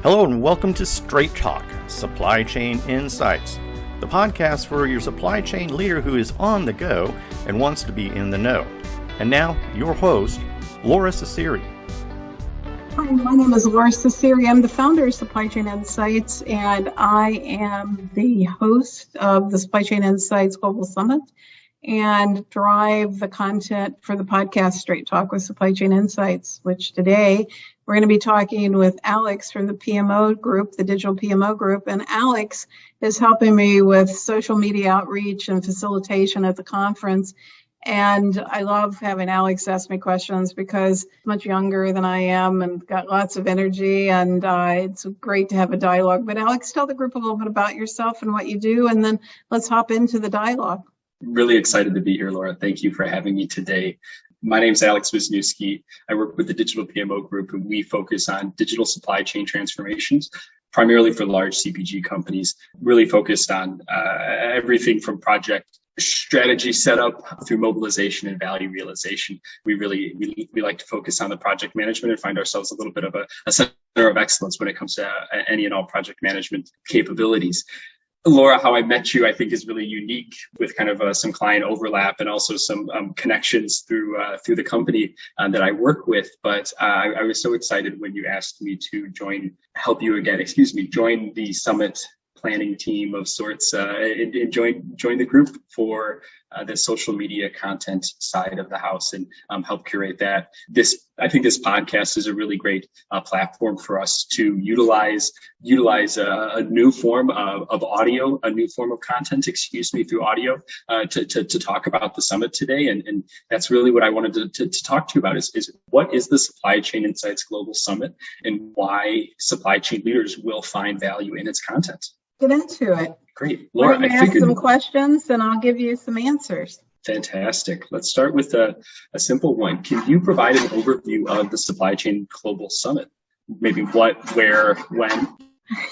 Hello and welcome to Straight Talk, Supply Chain Insights, the podcast for your supply chain leader who is on the go and wants to be in the know. And now, your host, Lora. Hi, my name is Lora. I'm the founder of Supply Chain Insights, and I am the host of the Supply Chain Insights Global Summit and drive the content for the podcast Straight Talk with Supply Chain Insights, which today we're going to be talking with Alex from the PMO group, the digital PMO group, and Alex is helping me with social media outreach and facilitation at the conference. And I love having Alex ask me questions because he's much younger than I am and got lots of energy, and it's great to have a dialogue. But Alex, tell the group a little bit about yourself and what you do, and then let's hop into the dialogue. Really excited to be here, Laura. Thank you for having me today. My name is Alex Wisniewski. I work with the Digital PMO Group, and we focus on digital supply chain transformations, primarily for large CPG companies, really focused on everything from project strategy setup through mobilization and value realization. We like to focus on the project management and find ourselves a little bit of a center of excellence when it comes to any and all project management capabilities. Laura, how I met you, I think, is really unique with kind of some client overlap and also some connections through the company that I work with. But I was so excited when you asked me to join the summit planning team of sorts and join the group for the social media content side of the house and help curate that. I think this podcast is a really great platform for us to utilize a new form of audio, a new form of content, through audio to talk about the summit today. And that's really what I wanted to talk to you about is what is the Supply Chain Insights Global Summit and why supply chain leaders will find value in its content. Get into it. Great. Laura, I ask some questions and I'll give you some answers. Fantastic. Let's start with a simple one. Can you provide an overview of the Supply Chain Global Summit? Maybe what, where, when?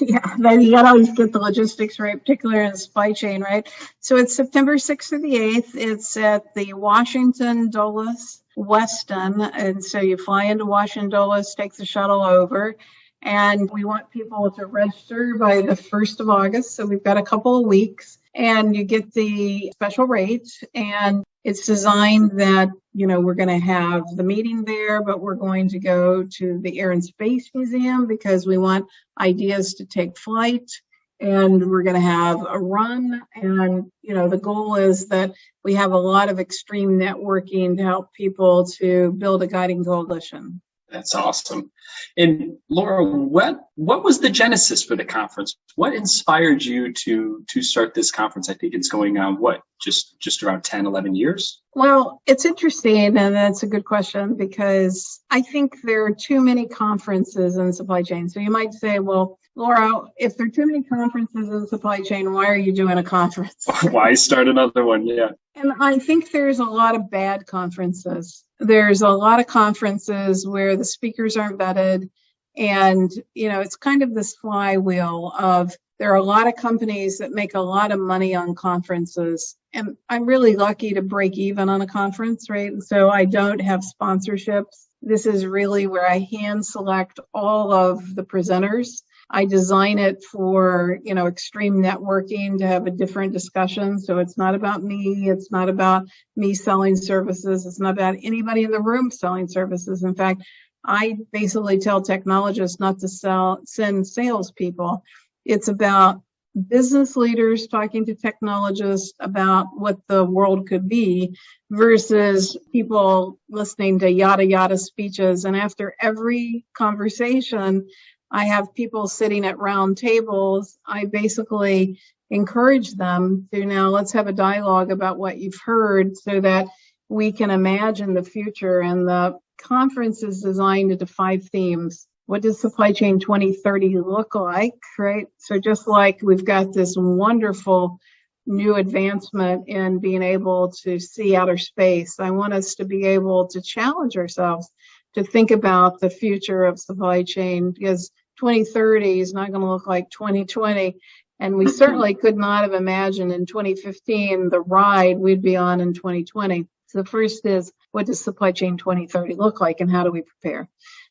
Yeah, then you got to always get the logistics right, particularly in the supply chain, right? So it's September 6th to the 8th. It's at the Washington Dulles Westin. And so you fly into Washington Dulles, take the shuttle over. And we want people to register by the 1st of August. So we've got a couple of weeks and you get the special rate. And it's designed that, we're going to have the meeting there, but we're going to go to the Air and Space Museum because we want ideas to take flight. And we're going to have a run. And, the goal is that we have a lot of extreme networking to help people to build a guiding coalition. That's awesome. And Laura, what was the genesis for the conference? What inspired you to start this conference? I think it's going on, just around 10, 11 years? Well, it's interesting, and that's a good question, because I think there are too many conferences in supply chain. So you might say, well, Laura, if there are too many conferences in supply chain, why are you doing a conference? Why start another one? Yeah. And I think there's a lot of bad conferences. There's a lot of conferences where the speakers aren't vetted. And, it's kind of this flywheel of there are a lot of companies that make a lot of money on conferences. And I'm really lucky to break even on a conference, right? So I don't have sponsorships. This is really where I hand select all of the presenters. I design it for, extreme networking to have a different discussion. So it's not about me. It's not about me selling services. It's not about anybody in the room selling services. In fact, I basically tell technologists not to send salespeople. It's about business leaders talking to technologists about what the world could be versus people listening to yada yada speeches. And after every conversation, I have people sitting at round tables. I basically encourage them to now let's have a dialogue about what you've heard so that we can imagine the future. And the conference is designed into 5 themes. What does Supply Chain 2030 look like, right? So just like we've got this wonderful new advancement in being able to see outer space, I want us to be able to challenge ourselves to think about the future of supply chain, because 2030 is not going to look like 2020. And we certainly could not have imagined in 2015 the ride we'd be on in 2020. So the first is, what does Supply Chain 2030 look like and how do we prepare?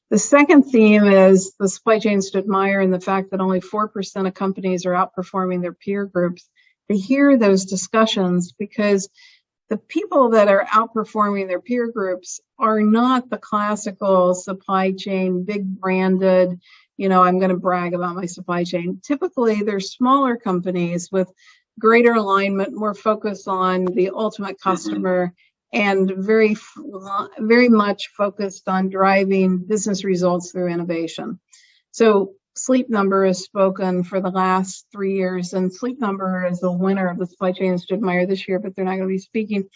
The second theme is the supply chains to admire and the fact that only 4% of companies are outperforming their peer groups. To hear those discussions, because the people that are outperforming their peer groups are not the classical supply chain, big branded, I'm going to brag about my supply chain. Typically, they're smaller companies with greater alignment, more focus on the ultimate customer, and very, very much focused on driving business results through innovation. So Sleep Number has spoken for the last 3 years, and Sleep Number is the winner of the Supply Chains to Admire this year, but they're not going to be speaking.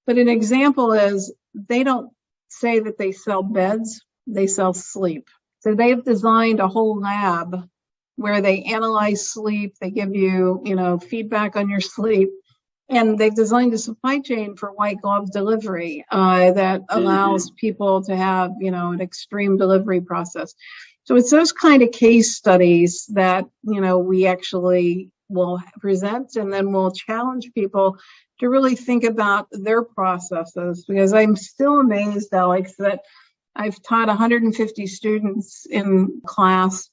But an example is they don't say that they sell beds, they sell sleep. So they've designed a whole lab where they analyze sleep, they give you, feedback on your sleep, and they've designed a supply chain for white glove delivery that allows people to have, an extreme delivery process. So it's those kind of case studies that, we actually will present, and then we'll challenge people to really think about their processes, because I'm still amazed, Alex, that I've taught 150 students in class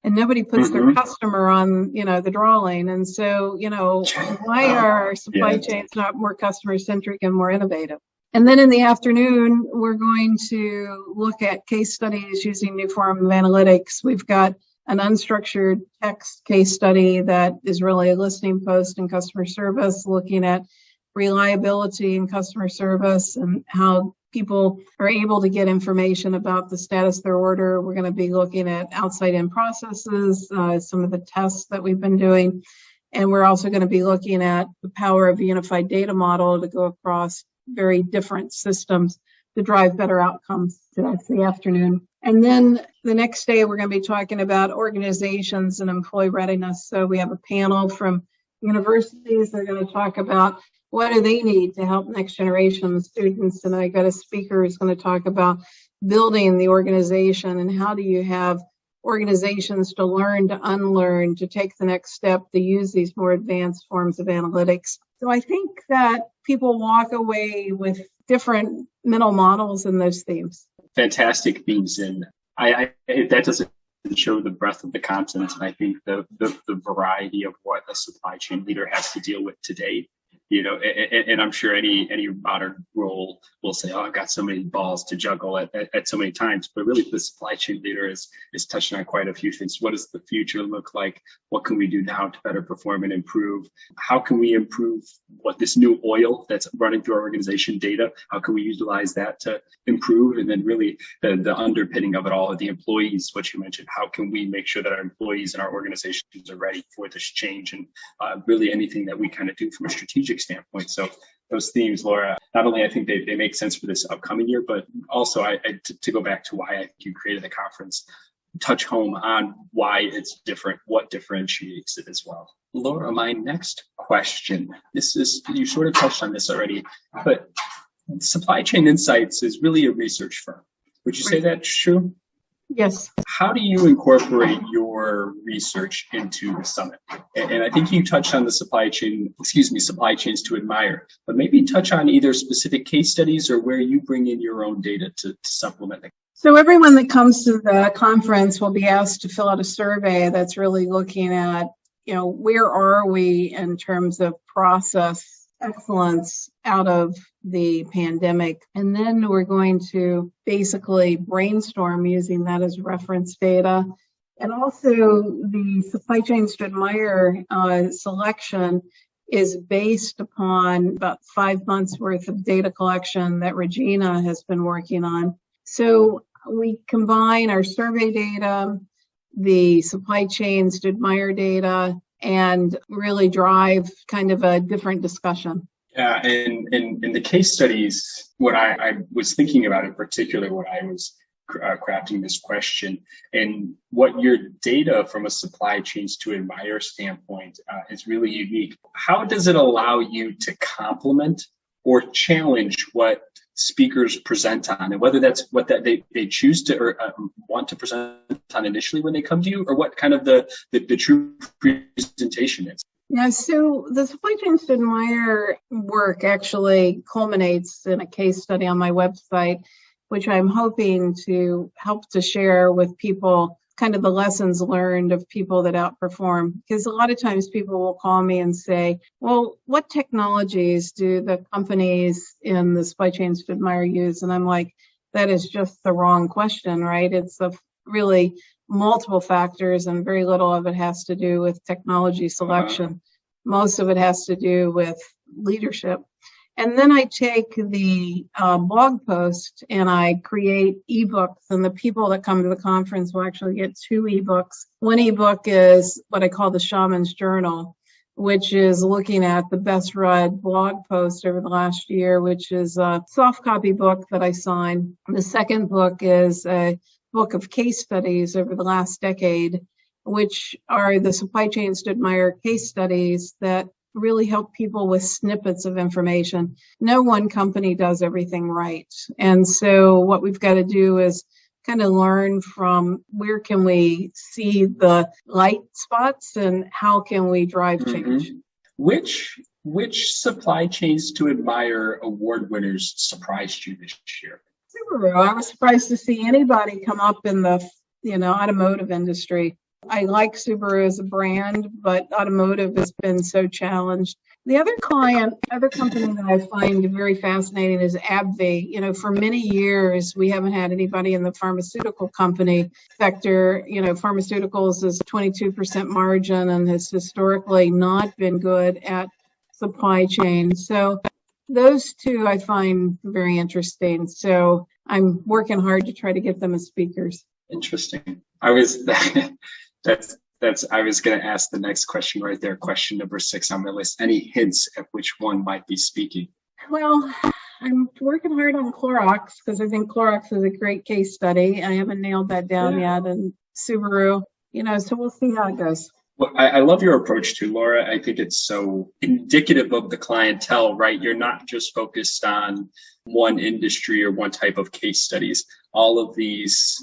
and nobody puts their customer on, the draw lane. And so, why are our supply chains not more customer centric and more innovative? And then in the afternoon, we're going to look at case studies using new form of analytics. We've got an unstructured text case study that is really a listening post in customer service, looking at reliability in customer service and how people are able to get information about the status of their order. We're going to be looking at outside-in processes, some of the tests that we've been doing. And we're also going to be looking at the power of a unified data model to go across very different systems to drive better outcomes. So that's the afternoon. And then the next day, we're going to be talking about organizations and employee readiness. So we have a panel from universities. They're going to talk about what do they need to help next generation of students. And I got a speaker who's going to talk about building the organization and how do you have organizations to learn, to unlearn, to take the next step, to use these more advanced forms of analytics. So I think that people walk away with different mental models in those themes. Fantastic themes. And I that doesn't show the breadth of the content. And I think the variety of what a supply chain leader has to deal with today. And I'm sure any modern role will say, oh, I've got so many balls to juggle at so many times. But really, the supply chain leader is touching on quite a few things. What does the future look like? What can we do now to better perform and improve? How can we improve what this new oil that's running through our organization data? How can we utilize that to improve? And then really the underpinning of it all, the employees, what you mentioned, how can we make sure that our employees and our organizations are ready for this change? And really anything that we kind of do from a strategic standpoint. So those themes, Lora, not only I think they make sense for this upcoming year, but also to go back to why I think you created the conference, touch home on why it's different, what differentiates it as well. Lora, my next question, you sort of touched on this already, but Supply Chain Insights is really a research firm. Would you say that's true? Yes. How do you incorporate your research into the summit? And I think you touched on the supply chains to admire, but maybe touch on either specific case studies or where you bring in your own data to supplement it. So everyone that comes to the conference will be asked to fill out a survey that's really looking at, where are we in terms of process excellence out of the pandemic. And then we're going to basically brainstorm using that as reference data. And also the Supply Chains to Admire selection is based upon about 5 months worth of data collection that Regina has been working on. So we combine our survey data, the Supply Chains to Admire data, and really drive kind of a different discussion. Yeah, and in the case studies, what I was thinking about in particular when I was crafting this question, and what your data from a Supply Chains to Admire standpoint is really unique. How does it allow you to complement or challenge what speakers present on, and whether that's what that they choose to or want to present on initially when they come to you, or what kind of the true presentation is? Yeah, so the Supply Chains to Admire work actually culminates in a case study on my website which I'm hoping to help to share with people kind of the lessons learned of people that outperform. Because a lot of times people will call me and say, well, what technologies do the companies in the supply chains to admire use? And I'm like, that is just the wrong question, right? It's really multiple factors, and very little of it has to do with technology selection. Most of it has to do with leadership. And then I take the blog post and I create ebooks, and the people that come to the conference will actually get 2 ebooks. One ebook is what I call the Shaman's Journal, which is looking at the best read blog post over the last year, which is a soft copy book that I signed. The second book is a book of case studies over the last decade, which are the supply chains to admire case studies that really help people with snippets of information. No one company does everything right. And so what we've got to do is kind of learn from where can we see the light spots and how can we drive change. Which supply chains to admire award winners surprised you this year? Subaru. I was surprised to see anybody come up in the automotive industry. I like Subaru as a brand, but automotive has been so challenged. The other company that I find very fascinating is AbbVie. For many years, we haven't had anybody in the pharmaceutical company sector. Pharmaceuticals is 22% margin and has historically not been good at supply chain. So those two I find very interesting. So I'm working hard to try to get them as speakers. Interesting. I was going to ask the next question right there. Question number 6 on my list. Any hints at which one might be speaking? Well, I'm working hard on Clorox because I think Clorox is a great case study. I haven't nailed that down yet. And Subaru, so we'll see how it goes. Well, I love your approach too, Laura. I think it's so indicative of the clientele, right? You're not just focused on one industry or one type of case studies. All of these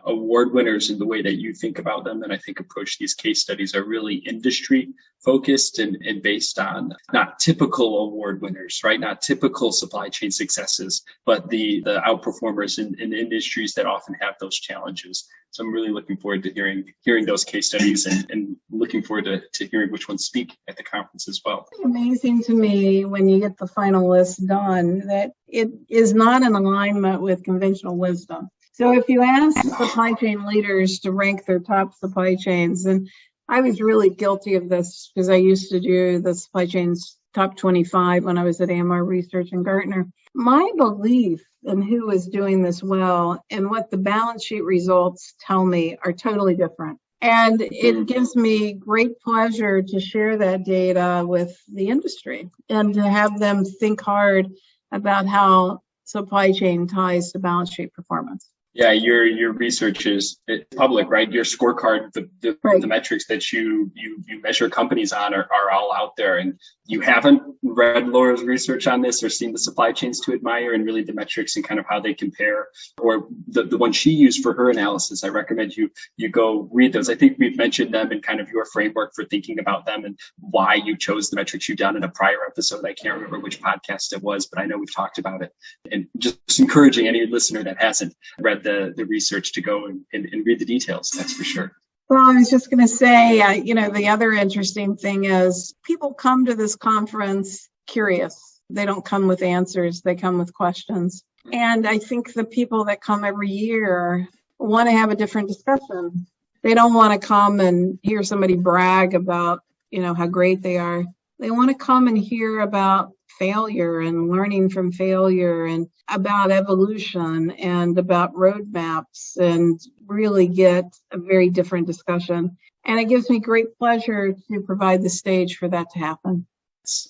award winners and the way that you think about them and I think approach these case studies are really industry focused and based on not typical award winners, right? Not typical supply chain successes, but the outperformers in industries that often have those challenges. So I'm really looking forward to hearing those case studies and looking forward to hearing which ones speak at the conference as well. It's amazing to me when you get the final list done that it is not in alignment with conventional wisdom. So if you ask supply chain leaders to rank their top supply chains, and I was really guilty of this because I used to do the supply chains top 25 when I was at AMR Research and Gartner. My belief in who is doing this well and what the balance sheet results tell me are totally different. And it gives me great pleasure to share that data with the industry and to have them think hard about how supply chain ties to balance sheet performance. Yeah, your research is public, right? Your scorecard, the metrics that you measure companies on are all out there. And you haven't read Laura's research on this or seen the supply chains to admire and really the metrics and kind of how they compare, or the one she used for her analysis. I recommend you go read those. I think we've mentioned them in kind of your framework for thinking about them and why you chose the metrics you've done in a prior episode. I can't remember which podcast it was, but I know we've talked about it. And just encouraging any listener that hasn't read the research to go and read the details, that's for sure. Well, I was just going to say, the other interesting thing is people come to this conference curious. They don't come with answers. They come with questions. And I think the people that come every year want to have a different discussion. They don't want to come and hear somebody brag about, how great they are. They want to come and hear about failure and learning from failure and about evolution and about roadmaps and really get a very different discussion. And it gives me great pleasure to provide the stage for that to happen.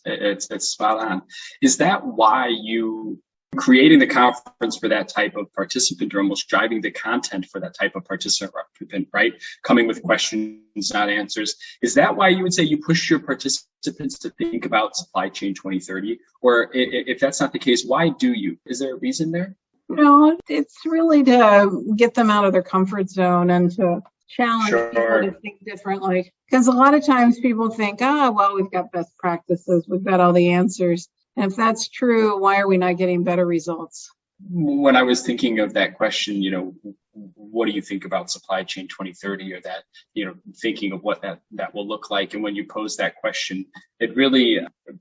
It's spot on. Is that why you creating the conference for that type of participant, or almost driving the content for that type of participant, right? Coming with questions, not answers. Is that why you would say you push your participants to think about supply chain 2030? Or if that's not the case, why do you? Is there a reason there? No, it's really to get them out of their comfort zone and to challenge people to think differently. Because a lot of times people think, we've got best practices, we've got all the answers. And if that's true, why are we not getting better results? When I was thinking of that question, what do you think about supply chain 2030, or that, thinking of what that will look like? And when you pose that question, it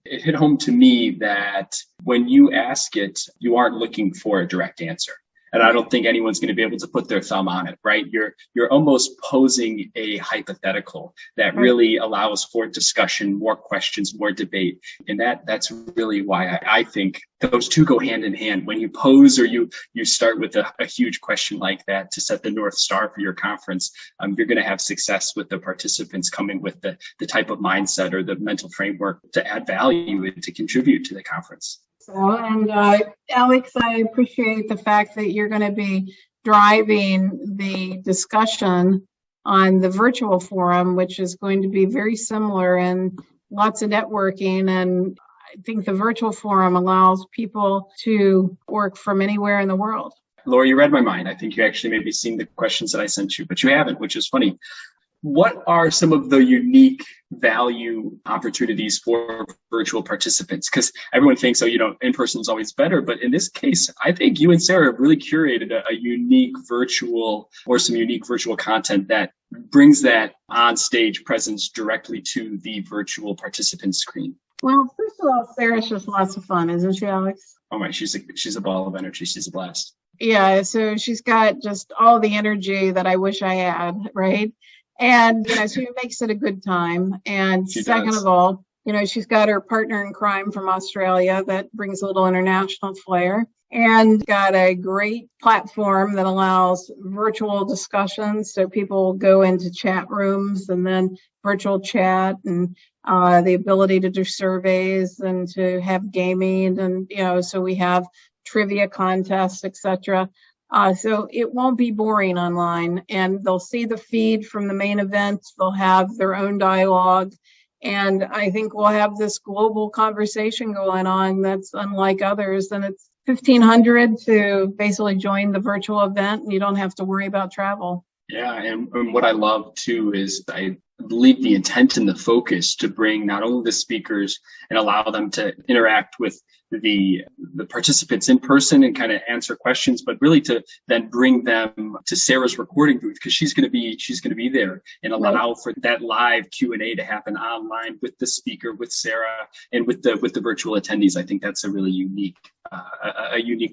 hit home to me that when you ask it, you aren't looking for a direct answer. And I don't think anyone's going to be able to put their thumb on it, right? You're almost posing a hypothetical that really allows for discussion, more questions, more debate. And that's really why I think those two go hand in hand. When you pose, or you start with a huge question like that to set the North Star for your conference, you're going to have success with the participants coming with the type of mindset or the mental framework to add value and to contribute to the conference. And Alex, I appreciate the fact that you're going to be driving the discussion on the virtual forum, which is going to be very similar and lots of networking. And I think the virtual forum allows people to work from anywhere in the world. Lora, you read my mind. I think you actually maybe seen the questions that I sent you, but you haven't, which is funny. What are some of the unique value opportunities for virtual participants? Because everyone thinks, in person is always better. But in this case, I think you and Sarah have really curated a unique virtual, or some unique virtual content that brings that on-stage presence directly to the virtual participant screen. Well, first of all, Sarah's just lots of fun, isn't she, Alex? Oh my, she's a ball of energy. She's a blast. Yeah, so she's got just all the energy that I wish I had, right? And, she makes it a good time. And second of all, she's got her partner in crime from Australia that brings a little international flair, and got a great platform that allows virtual discussions. So people go into chat rooms and then virtual chat, and the ability to do surveys and to have gaming. And, so we have trivia contests, etc. So it won't be boring online, and they'll see the feed from the main event. They'll have their own dialogue, and I think we'll have this global conversation going on that's unlike others. And it's $1,500 to basically join the virtual event, and you don't have to worry about travel. Yeah, and what I love too is I believe the intent and the focus to bring not only the speakers and allow them to interact with the participants in person and kind of answer questions, but really to then bring them to Sarah's recording booth, because she's going to be there, and allow for that live Q&A to happen online with the speaker, with Sarah, and with the virtual attendees. I think that's a really unique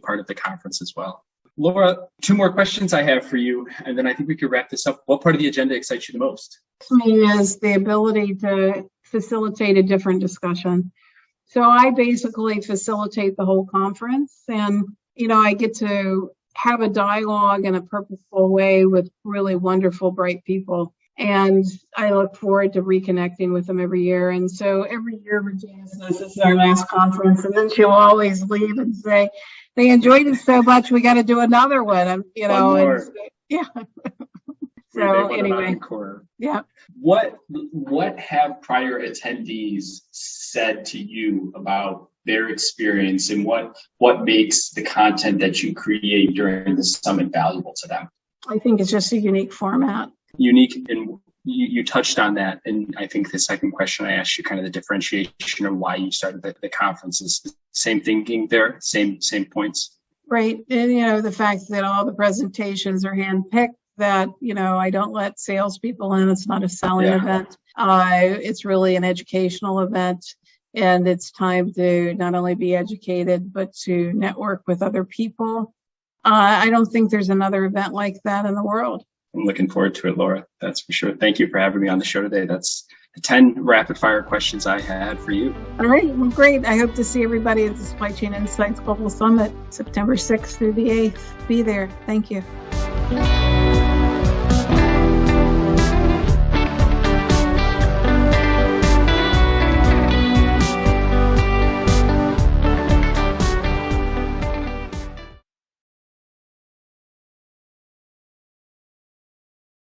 part of the conference as well. Lora, two more questions I have for you, and then I think we could wrap this up. What part of the agenda excites you the most? To me is the ability to facilitate a different discussion. So I basically facilitate the whole conference, and, I get to have a dialogue in a purposeful way with really wonderful, bright people. And I look forward to reconnecting with them every year. And so every year, Regina says this is our last conference, and then she'll always leave and say, they enjoyed it so much, we got to do another one. And, yeah. So anyway, yeah. What have prior attendees said to you about their experience, and what makes the content that you create during the summit valuable to them? I think it's just a unique format. Unique, and you touched on that. And I think the second question I asked you, kind of the differentiation of why you started the conference, is the same thinking there, same points. Right. And, the fact that all the presentations are handpicked, that, I don't let salespeople in. It's not a selling event. It's really an educational event. And it's time to not only be educated, but to network with other people. I don't think there's another event like that in the world. I'm looking forward to it, Lora. That's for sure. Thank you for having me on the show today. That's the 10 rapid fire questions I had for you. All right. Well, great. I hope to see everybody at the Supply Chain Insights Global Summit, September 6th through the 8th. Be there. Thank you.